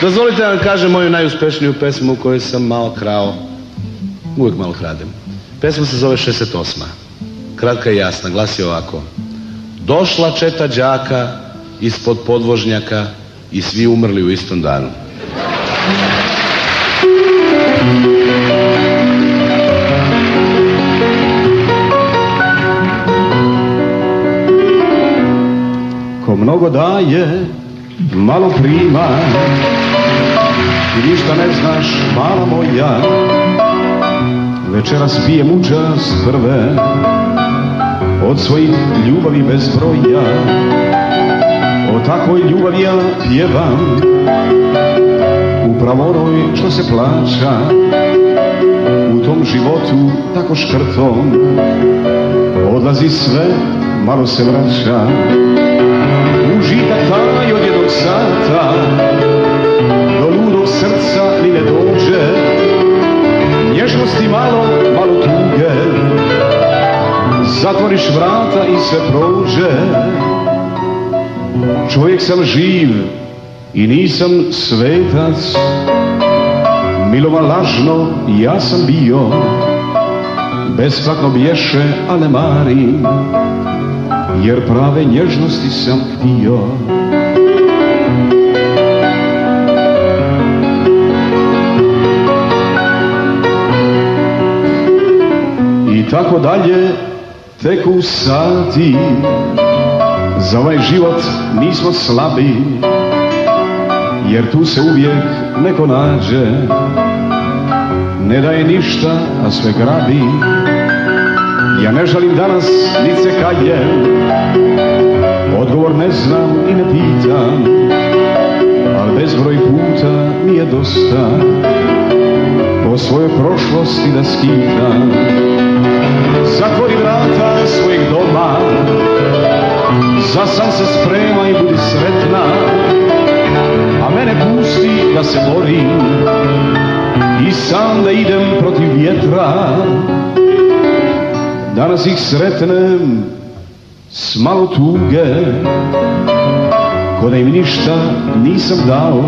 Dozvolite da vam kažem moju najuspešniju pesmu u kojoj sam malo krao. Uvijek malo kradem. Pesma se zove 68. Kratka i jasna, glasi ovako. Došla četa đaka ispod podvožnjaka i svi umrli u istom danu. Ko mnogo daje, malo prima, ti ništa ne znaš, mala moja. Večeras pijem u čast prve od svojih ljubavi bez broja. O takvoj ljubavi ja pjevam, upravo onoj što se plaća u tom životu tako škrtom. Odlazi sve, malo se vraća. Užitak taj od jednog sata do ludog srca ni ne dođe. Nježnosti malo, malo tuge. Zatvoriš vrata i sve prođe. Čovjek sam živ i nisam svetac. Milovan lažno ja sam bio. Besplatno bješe, a ne marim, jer prave nježnosti sam htio. I tako dalje teku sati. Za ovaj život nismo slabi, jer tu se uvijek neko nađe. Ne daje ništa, a sve grabi. Ja ne žalim danas, nit se kajem, odgovor ne znam i ne pitam, ali bezbroj puta mi je dosta po svojoj prošlosti da skitam. Zatvori vrata svojeg doma, za san se sprema i budi sretna, a mene pusti da se borim i sam da idem protiv vjetra. Danas ih sretnem s malo tuge, ko da im ništa nisam dao,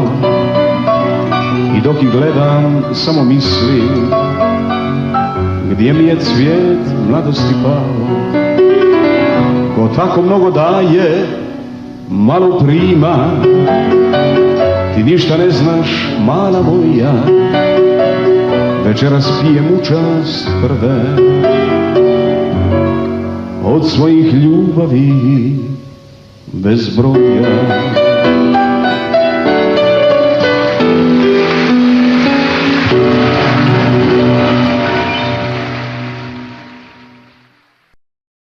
i dok ih gledam samo mislim gdje mi je cvijet mladosti pao. Ko tako mnogo daje, malo prima, ti ništa ne znaš, mala moja. Večeras pijem u čast prve od svojih ljubavi bez broja.